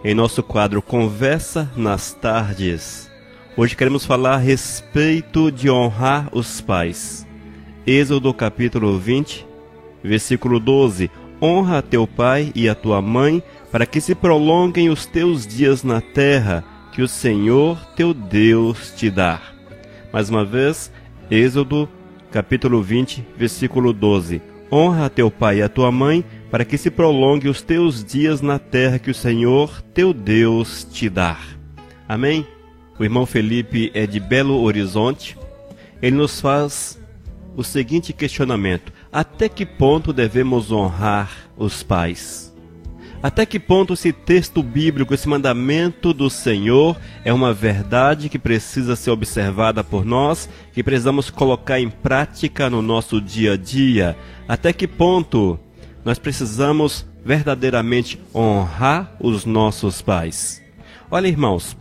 em nosso quadro Conversa nas Tardes. Hoje queremos falar a respeito de honrar os pais. Êxodo capítulo 20, versículo 12. Honra a teu pai e a tua mãe, para que se prolonguem os teus dias na terra, que o Senhor teu Deus te dá. Mais uma vez, Êxodo capítulo 20, versículo 12. Honra a teu pai e a tua mãe, para que se prolongue os teus dias na terra que o Senhor teu Deus te dá. Amém? O irmão Felipe é de Belo Horizonte. Ele nos faz o seguinte questionamento: até que ponto devemos honrar os pais? Até que ponto esse texto bíblico, esse mandamento do Senhor é uma verdade que precisa ser observada por nós, que precisamos colocar em prática no nosso dia a dia? Até que ponto nós precisamos verdadeiramente honrar os nossos pais? Olha, irmãos,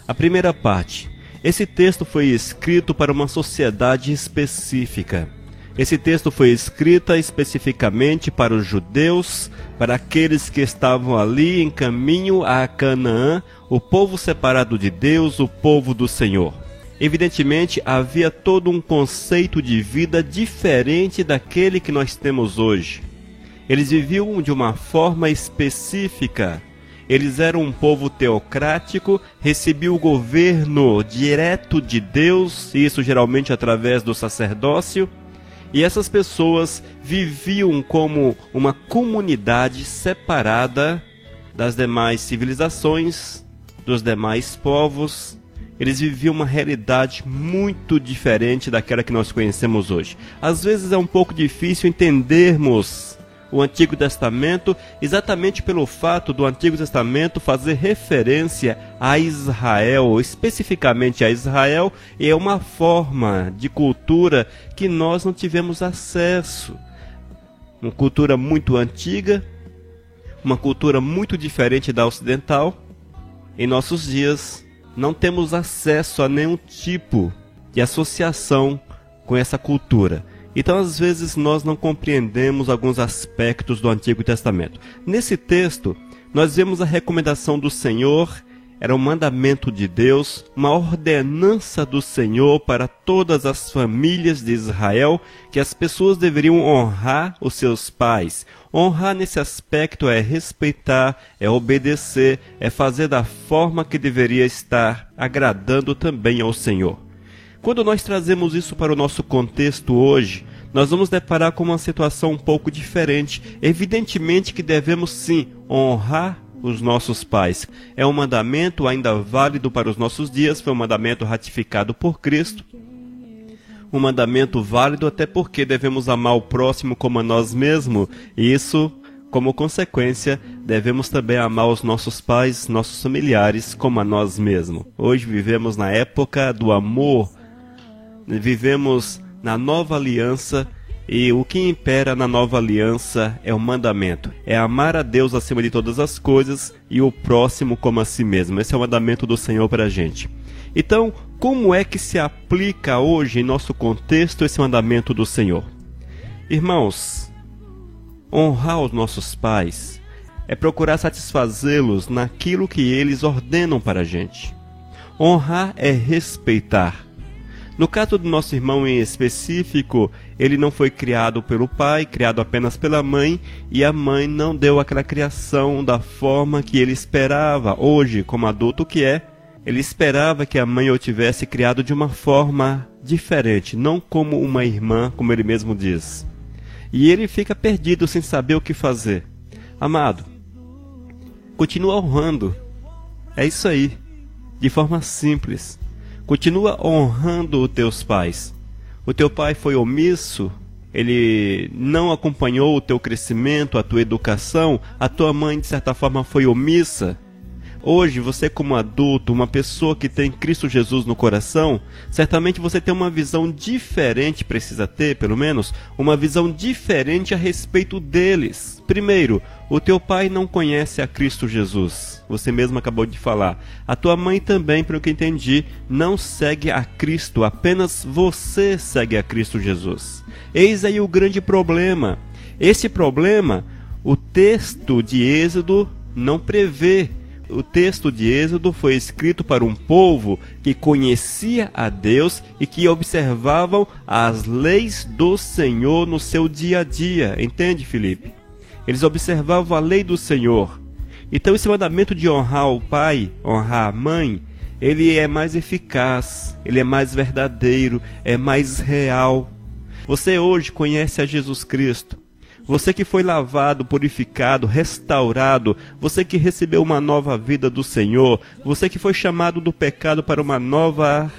a primeira parte, esse texto foi escrito para uma sociedade específica. Esse texto foi escrito especificamente para os judeus, para aqueles que estavam ali em caminho a Canaã, o povo separado de Deus, o povo do Senhor. Evidentemente, havia todo um conceito de vida diferente daquele que nós temos hoje. Eles viviam de uma forma específica. Eles eram um povo teocrático, recebiam o governo direto de Deus, isso geralmente através do sacerdócio. E essas pessoas viviam como uma comunidade separada das demais civilizações, dos demais povos. Eles viviam uma realidade muito diferente daquela que nós conhecemos hoje. Às vezes é um pouco difícil entendermos o Antigo Testamento, exatamente pelo fato do Antigo Testamento fazer referência a Israel, especificamente a Israel, e é uma forma de cultura que nós não tivemos acesso. Uma cultura muito antiga, uma cultura muito diferente da ocidental. Em nossos dias, não temos acesso a nenhum tipo de associação com essa cultura. Então, às vezes, nós não compreendemos alguns aspectos do Antigo Testamento. Nesse texto, nós vemos a recomendação do Senhor, era um mandamento de Deus, uma ordenança do Senhor para todas as famílias de Israel, que as pessoas deveriam honrar os seus pais. Honrar nesse aspecto é respeitar, é obedecer, é fazer da forma que deveria estar agradando também ao Senhor. Quando nós trazemos isso para o nosso contexto hoje, nós vamos deparar com uma situação um pouco diferente. Evidentemente que devemos sim honrar os nossos pais. É um mandamento ainda válido para os nossos dias, foi um mandamento ratificado por Cristo. Um mandamento válido até porque devemos amar o próximo como a nós mesmos. E isso, como consequência, devemos também amar os nossos pais, nossos familiares como a nós mesmos. Hoje vivemos na época do amor. Vivemos na nova aliança e o que impera na nova aliança é o mandamento. É amar a Deus acima de todas as coisas e o próximo como a si mesmo. Esse é o mandamento do Senhor para a gente. Então, como é que se aplica hoje em nosso contexto esse mandamento do Senhor? Irmãos, honrar os nossos pais é procurar satisfazê-los naquilo que eles ordenam para a gente. Honrar é respeitar. No caso do nosso irmão em específico, ele não foi criado pelo pai, criado apenas pela mãe, e a mãe não deu aquela criação da forma que ele esperava. Hoje, como adulto que é, ele esperava que a mãe o tivesse criado de uma forma diferente, não como uma irmã, como ele mesmo diz. E ele fica perdido sem saber o que fazer. Amado, continua honrando. É isso aí, de forma simples. Continua honrando os teus pais. O teu pai foi omisso, ele não acompanhou o teu crescimento, a tua educação, a tua mãe de certa forma foi omissa. Hoje, você como adulto, uma pessoa que tem Cristo Jesus no coração, certamente você tem uma visão diferente, precisa ter, pelo menos, uma visão diferente a respeito deles. Primeiro, o teu pai não conhece a Cristo Jesus, você mesmo acabou de falar. A tua mãe também, pelo que entendi, não segue a Cristo, apenas você segue a Cristo Jesus. Eis aí o grande problema. Esse problema, o texto de Êxodo não prevê. O texto de Êxodo foi escrito para um povo que conhecia a Deus e que observavam as leis do Senhor no seu dia a dia. Entende, Felipe? Eles observavam a lei do Senhor. Então esse mandamento de honrar o pai, honrar a mãe, ele é mais eficaz, ele é mais verdadeiro, é mais real. Você hoje conhece a Jesus Cristo. Você que foi lavado, purificado, restaurado, você que recebeu uma nova vida do Senhor, você que foi chamado do pecado para uma nova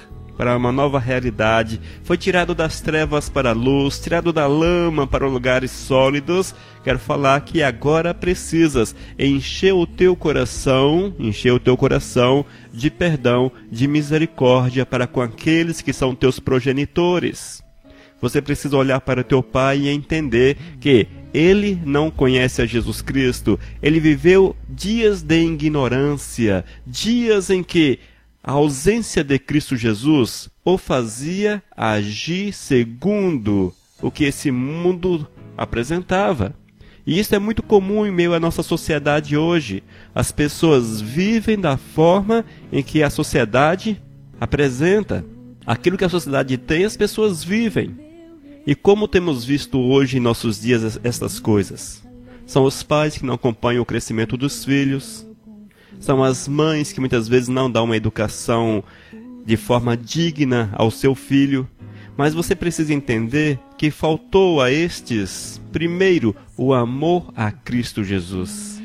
realidade, foi tirado das trevas para a luz, tirado da lama para lugares sólidos. Quero falar que agora precisas encher o teu coração de perdão, de misericórdia para com aqueles que são teus progenitores. Você precisa olhar para teu pai e entender que ele não conhece a Jesus Cristo. Ele viveu dias de ignorância, dias em que a ausência de Cristo Jesus o fazia agir segundo o que esse mundo apresentava. E isso é muito comum em meio à nossa sociedade hoje. As pessoas vivem da forma em que a sociedade apresenta. Aquilo que a sociedade tem, as pessoas vivem. E como temos visto hoje em nossos dias estas coisas? São os pais que não acompanham o crescimento dos filhos. São as mães que muitas vezes não dão uma educação de forma digna ao seu filho. Mas você precisa entender que faltou a estes, primeiro, o amor a Cristo Jesus.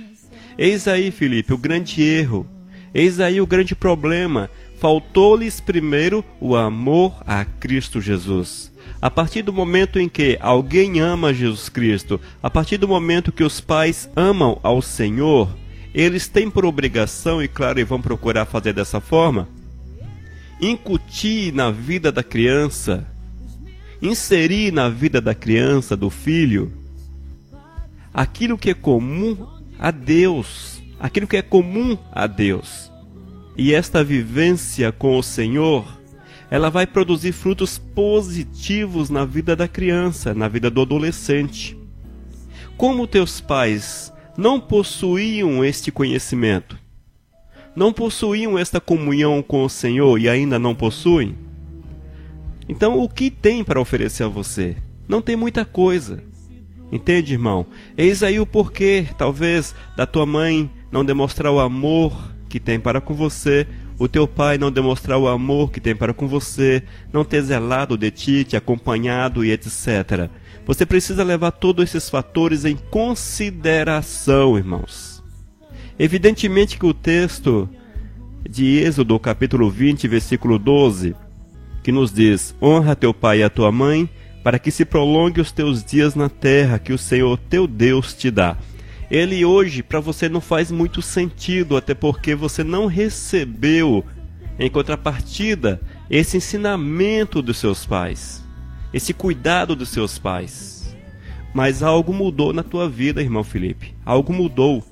Eis aí, Felipe, o grande erro. Eis aí o grande problema. Faltou-lhes primeiro o amor a Cristo Jesus. A partir do momento em que alguém ama Jesus Cristo, a partir do momento que os pais amam ao Senhor, eles têm por obrigação, e claro, vão procurar fazer dessa forma, incutir na vida da criança, inserir na vida da criança, do filho, aquilo que é comum a Deus, aquilo que é comum a Deus. E esta vivência com o Senhor, ela vai produzir frutos positivos na vida da criança, na vida do adolescente. Como teus pais não possuíam este conhecimento, não possuíam esta comunhão com o Senhor e ainda não possuem, então o que tem para oferecer a você? Não tem muita coisa. Entende, irmão? Eis aí o porquê, talvez, da tua mãe não demonstrar o amor que tem para com você, o teu pai não demonstrar o amor que tem para com você, não ter zelado de ti, te acompanhado e etc. Você precisa levar todos esses fatores em consideração, irmãos. Evidentemente que o texto de Êxodo, capítulo 20, versículo 12, que nos diz: honra teu pai e a tua mãe, para que se prolongue os teus dias na terra que o Senhor teu Deus te dá. Ele hoje para você não faz muito sentido, até porque você não recebeu, em contrapartida, esse ensinamento dos seus pais, esse cuidado dos seus pais. Mas algo mudou na tua vida, irmão Felipe. Algo mudou.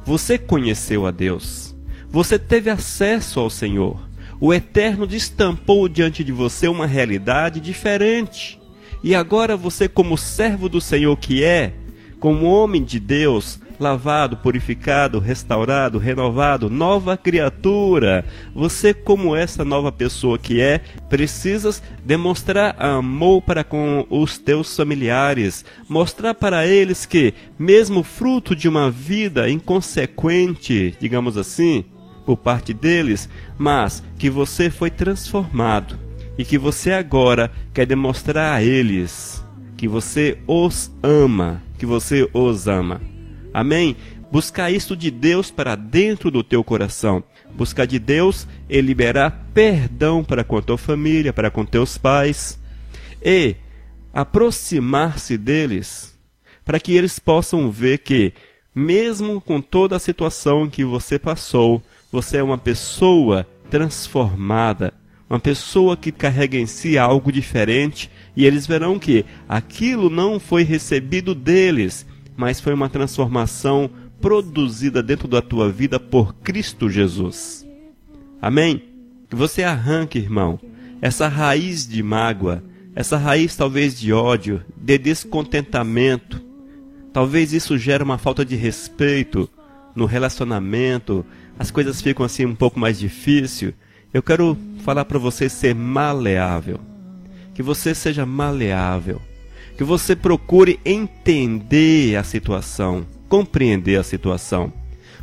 Você conheceu a Deus. Você teve acesso ao Senhor. O Eterno destampou diante de você uma realidade diferente. E agora você, como servo do Senhor que é, como homem de Deus, lavado, purificado, restaurado, renovado, nova criatura, você, como essa nova pessoa que é, precisas demonstrar amor para com os teus familiares, mostrar para eles que, mesmo fruto de uma vida inconsequente, digamos assim, por parte deles, mas que você foi transformado e que você agora quer demonstrar a eles que você os ama, que você os ama. Amém? Buscar isso de Deus para dentro do teu coração. Buscar de Deus e liberar perdão para com a tua família, para com teus pais. E aproximar-se deles, para que eles possam ver que, mesmo com toda a situação que você passou, você é uma pessoa transformada, uma pessoa que carrega em si algo diferente, e eles verão que aquilo não foi recebido deles, mas foi uma transformação produzida dentro da tua vida por Cristo Jesus. Amém? Que você arranque, irmão, essa raiz de mágoa, essa raiz talvez de ódio, de descontentamento. Talvez isso gere uma falta de respeito, no relacionamento, as coisas ficam assim um pouco mais difíceis, eu quero falar para você ser maleável. Que você seja maleável. Que você procure entender a situação, compreender a situação.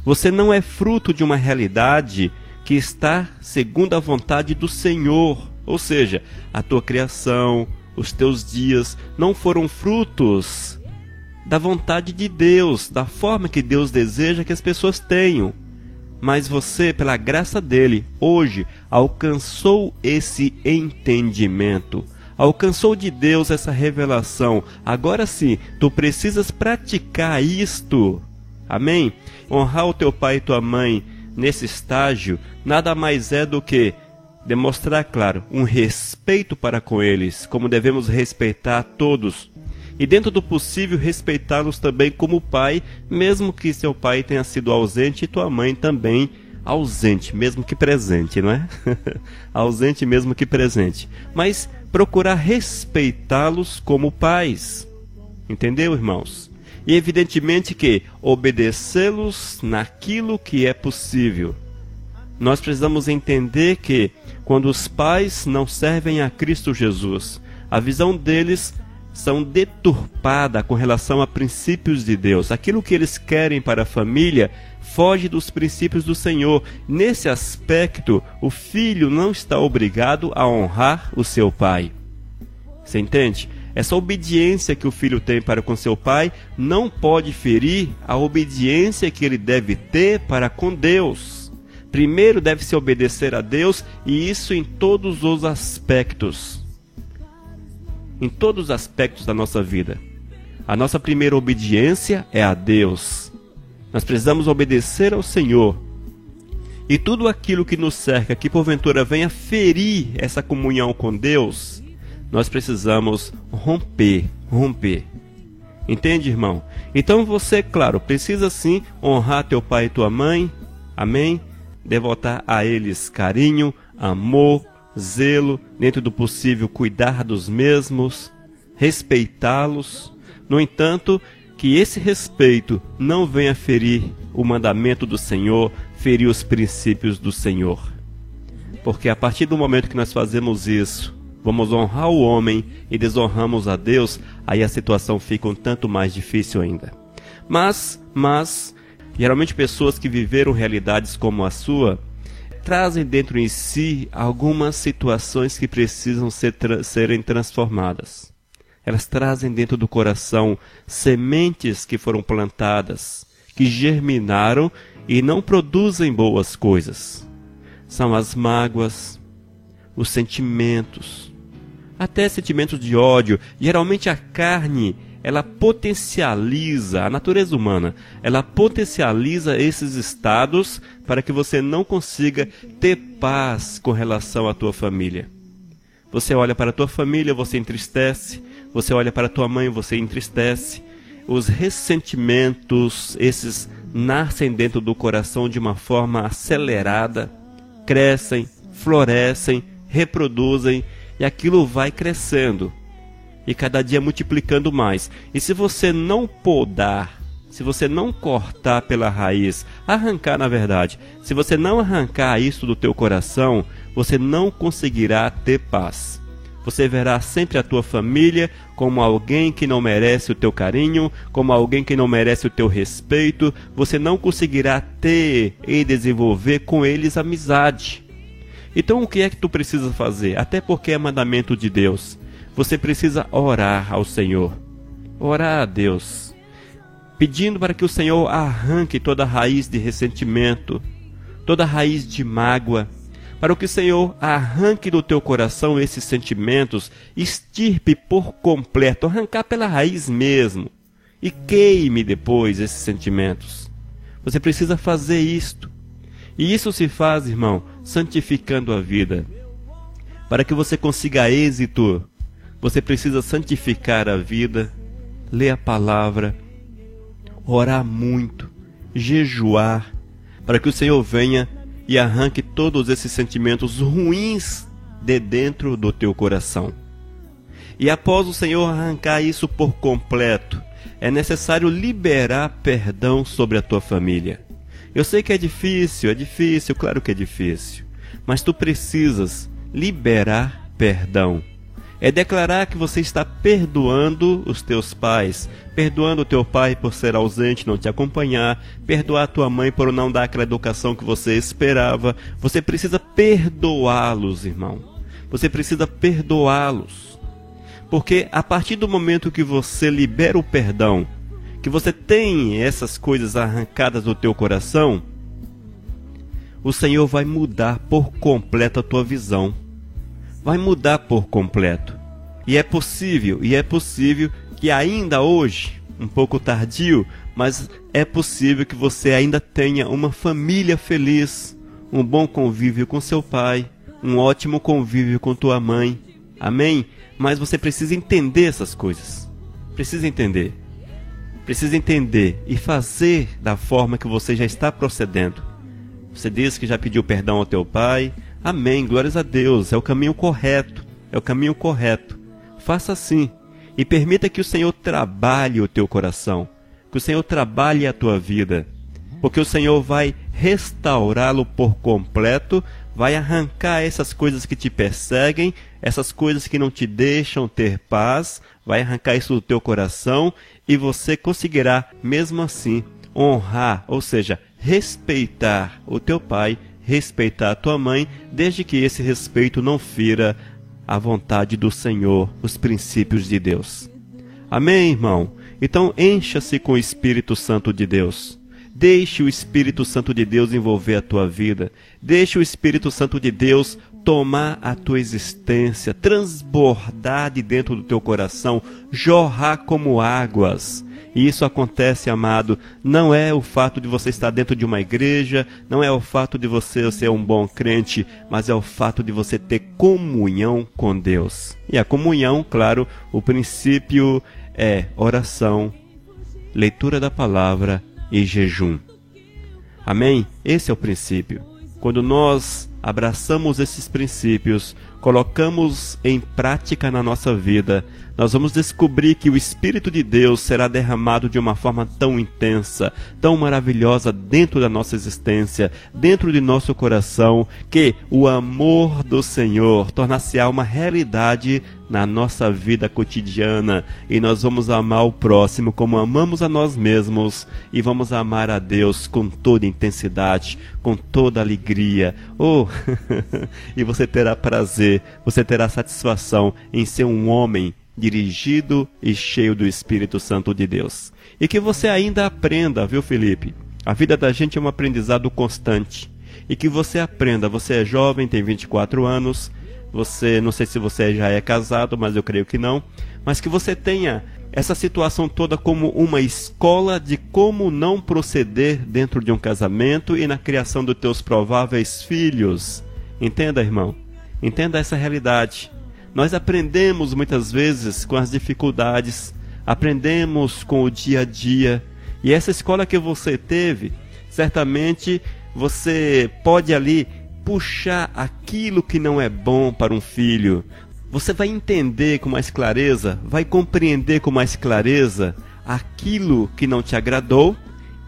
Você não é fruto de uma realidade que está segundo a vontade do Senhor. Ou seja, a tua criação, os teus dias não foram frutos da vontade de Deus, da forma que Deus deseja que as pessoas tenham. Mas você, pela graça dele, hoje alcançou esse entendimento. Alcançou de Deus essa revelação. Agora sim, tu precisas praticar isto. Amém? Honrar o teu pai e tua mãe nesse estágio nada mais é do que demonstrar, claro, um respeito para com eles, como devemos respeitar a todos. E dentro do possível respeitá-los também como pai, mesmo que seu pai tenha sido ausente e tua mãe também ausente, mesmo que presente, não é? Ausente mesmo que presente. Mas procurar respeitá-los como pais. Entendeu, irmãos? E evidentemente que obedecê-los naquilo que é possível. Nós precisamos entender que quando os pais não servem a Cristo Jesus, a visão deles são deturpada com relação a princípios de Deus. Aquilo que eles querem para a família foge dos princípios do Senhor. Nesse aspecto, o filho não está obrigado a honrar o seu pai. Você entende? Essa obediência que o filho tem para com seu pai não pode ferir a obediência que ele deve ter para com Deus. Primeiro deve-se obedecer a Deus, e isso em todos os aspectos. Em todos os aspectos da nossa vida. A nossa primeira obediência é a Deus. Nós precisamos obedecer ao Senhor. E tudo aquilo que nos cerca, que porventura venha ferir essa comunhão com Deus, nós precisamos romper. Entende, irmão? Então você, claro, precisa sim honrar teu pai e tua mãe. Amém? Devotar a eles carinho, amor, zelo, dentro do possível cuidar dos mesmos, respeitá-los. No entanto, que esse respeito não venha ferir o mandamento do Senhor, ferir os princípios do Senhor. Porque a partir do momento que nós fazemos isso, vamos honrar o homem e desonramos a Deus, aí a situação fica um tanto mais difícil ainda. Mas, geralmente pessoas que viveram realidades como a sua, trazem dentro em si algumas situações que precisam serem transformadas. Elas trazem dentro do coração sementes que foram plantadas, que germinaram e não produzem boas coisas. São as mágoas, os sentimentos, até sentimentos de ódio. Geralmente a carne, ela potencializa, a natureza humana, ela potencializa esses estados para que você não consiga ter paz com relação à tua família. Você olha para a tua família, você entristece. Você olha para a tua mãe, você entristece. Os ressentimentos, esses nascem dentro do coração de uma forma acelerada, crescem, florescem, reproduzem, e aquilo vai crescendo. E cada dia multiplicando mais. E se você não podar, se você não cortar pela raiz, arrancar na verdade, se você não arrancar isso do teu coração, você não conseguirá ter paz. Você verá sempre a tua família como alguém que não merece o teu carinho, como alguém que não merece o teu respeito. Você não conseguirá ter e desenvolver com eles amizade. Então o que é que tu precisa fazer? Até porque é mandamento de Deus. Você precisa orar ao Senhor, orar a Deus, pedindo para que o Senhor arranque toda a raiz de ressentimento, toda a raiz de mágoa, para que o Senhor arranque do teu coração esses sentimentos, extirpe por completo, arrancar pela raiz mesmo, e queime depois esses sentimentos. Você precisa fazer isto, e isso se faz, irmão, santificando a vida. Para que você consiga êxito, você precisa santificar a vida, ler a palavra, orar muito, jejuar, para que o Senhor venha e arranque todos esses sentimentos ruins de dentro do teu coração. E após o Senhor arrancar isso por completo, é necessário liberar perdão sobre a tua família. Eu sei que é difícil, claro que é difícil. Mas tu precisas liberar perdão. É declarar que você está perdoando os teus pais, perdoando o teu pai por ser ausente, não te acompanhar, perdoar a tua mãe por não dar aquela educação que você esperava. Você precisa perdoá-los, irmão. Você precisa perdoá-los. Porque a partir do momento que você libera o perdão, que você tem essas coisas arrancadas do teu coração, o Senhor vai mudar por completo a tua visão. Vai mudar por completo. E é possível que ainda hoje, um pouco tardio, mas é possível que você ainda tenha uma família feliz, um bom convívio com seu pai, um ótimo convívio com tua mãe. Amém? Mas você precisa entender essas coisas. Precisa entender. Precisa entender e fazer da forma que você já está procedendo. Você diz que já pediu perdão ao teu pai. Amém, glórias a Deus, é o caminho correto, é o caminho correto. Faça assim e permita que o Senhor trabalhe o teu coração, que o Senhor trabalhe a tua vida, porque o Senhor vai restaurá-lo por completo, vai arrancar essas coisas que te perseguem, essas coisas que não te deixam ter paz, vai arrancar isso do teu coração e você conseguirá, mesmo assim, honrar, ou seja, respeitar o teu pai, respeitar a tua mãe, desde que esse respeito não fira a vontade do Senhor, os princípios de Deus. Amém, irmão? Então encha-se com o Espírito Santo de Deus. Deixe o Espírito Santo de Deus envolver a tua vida. Deixe o Espírito Santo de Deus tomar a tua existência, transbordar de dentro do teu coração, jorrar como águas. E isso acontece, amado, não é o fato de você estar dentro de uma igreja, não é o fato de você ser um bom crente, mas é o fato de você ter comunhão com Deus. E a comunhão, claro, o princípio é oração, leitura da palavra e jejum. Amém? Esse é o princípio. Quando nós abraçamos esses princípios, colocamos em prática na nossa vida, nós vamos descobrir que o Espírito de Deus será derramado de uma forma tão intensa, tão maravilhosa dentro da nossa existência, dentro de nosso coração, que o amor do Senhor tornar-se-á uma realidade na nossa vida cotidiana, e nós vamos amar o próximo como amamos a nós mesmos, e vamos amar a Deus com toda intensidade, com toda alegria. Oh, e você terá prazer, você terá satisfação em ser um homem dirigido e cheio do Espírito Santo de Deus. E que você ainda aprenda, viu, Felipe? A vida da gente é um aprendizado constante. E que você aprenda, você é jovem, tem 24 anos, você, não sei se você já é casado, mas eu creio que não, mas que você tenha essa situação toda como uma escola de como não proceder dentro de um casamento e na criação dos teus prováveis filhos. Entenda, irmão? Entenda essa realidade. Nós aprendemos muitas vezes com as dificuldades, aprendemos com o dia a dia, e essa escola que você teve, certamente você pode ali puxar aquilo que não é bom para um filho. Você vai entender com mais clareza, vai compreender com mais clareza aquilo que não te agradou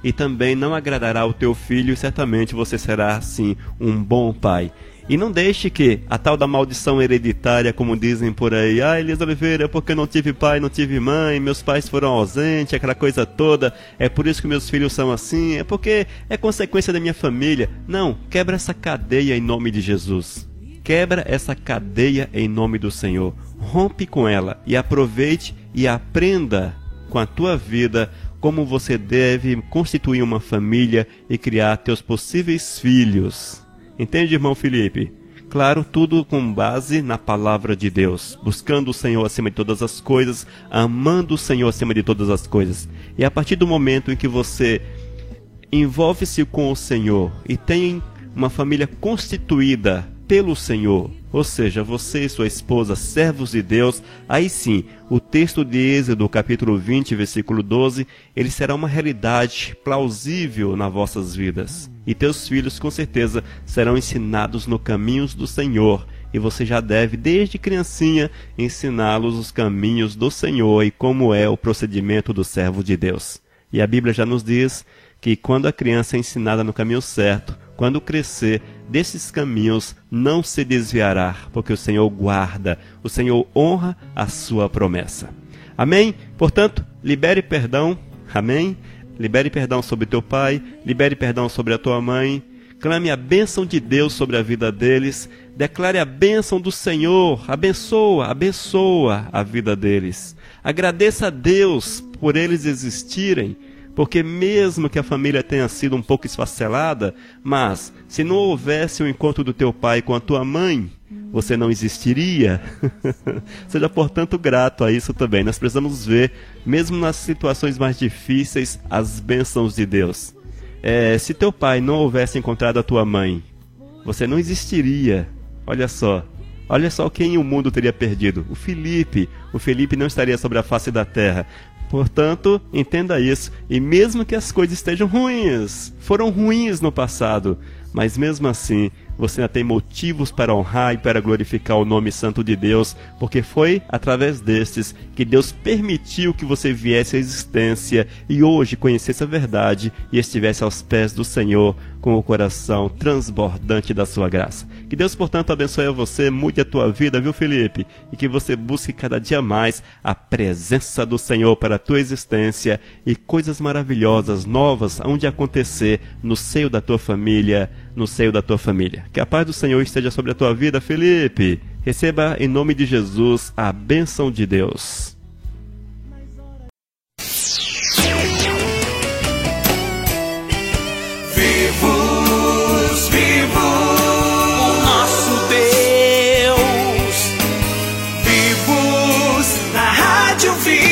e também não agradará o teu filho, e certamente você será, assim, um bom pai. E não deixe que a tal da maldição hereditária, como dizem por aí, Elias Oliveira, porque eu não tive pai, não tive mãe, meus pais foram ausentes, aquela coisa toda, é por isso que meus filhos são assim, é porque é consequência da minha família. Não, quebra essa cadeia em nome de Jesus. Quebra essa cadeia em nome do Senhor. Rompe com ela e aproveite e aprenda com a tua vida como você deve constituir uma família e criar teus possíveis filhos. Entende, irmão Felipe? Claro, tudo com base na palavra de Deus, buscando o Senhor acima de todas as coisas, amando o Senhor acima de todas as coisas. E a partir do momento em que você envolve-se com o Senhor e tem uma família constituída pelo Senhor, ou seja, você e sua esposa, servos de Deus, aí sim, o texto de Êxodo, capítulo 20, versículo 12, ele será uma realidade plausível nas vossas vidas. E teus filhos, com certeza, serão ensinados nos caminhos do Senhor. E você já deve, desde criancinha, ensiná-los os caminhos do Senhor e como é o procedimento do servo de Deus. E a Bíblia já nos diz que quando a criança é ensinada no caminho certo, quando crescer, desses caminhos não se desviará, porque o Senhor guarda, o Senhor honra a sua promessa. Amém? Portanto, libere perdão, amém? Libere perdão sobre teu pai, libere perdão sobre a tua mãe, clame a bênção de Deus sobre a vida deles, declare a bênção do Senhor, abençoa a vida deles. Agradeça a Deus por eles existirem, porque mesmo que a família tenha sido um pouco esfacelada, mas se não houvesse o encontro do teu pai com a tua mãe, você não existiria. Seja, portanto, grato a isso também. Nós precisamos ver, mesmo nas situações mais difíceis, as bênçãos de Deus. Se teu pai não houvesse encontrado a tua mãe, você não existiria. Olha só quem o mundo teria perdido. O Felipe não estaria sobre a face da terra. Portanto, entenda isso, e mesmo que as coisas estejam ruins, foram ruins no passado, mas mesmo assim, você ainda tem motivos para honrar e para glorificar o nome santo de Deus, porque foi através destes que Deus permitiu que você viesse à existência e hoje conhecesse a verdade e estivesse aos pés do Senhor com o coração transbordante da sua graça. Que Deus, portanto, abençoe a você, mude a tua vida, viu, Felipe? E que você busque cada dia mais a presença do Senhor para a tua existência e coisas maravilhosas, novas, hão de acontecer no seio da tua família, Que a paz do Senhor esteja sobre a tua vida, Felipe. Receba em nome de Jesus a bênção de Deus. Vivo o nosso Deus. Vivos na Rádio Viva.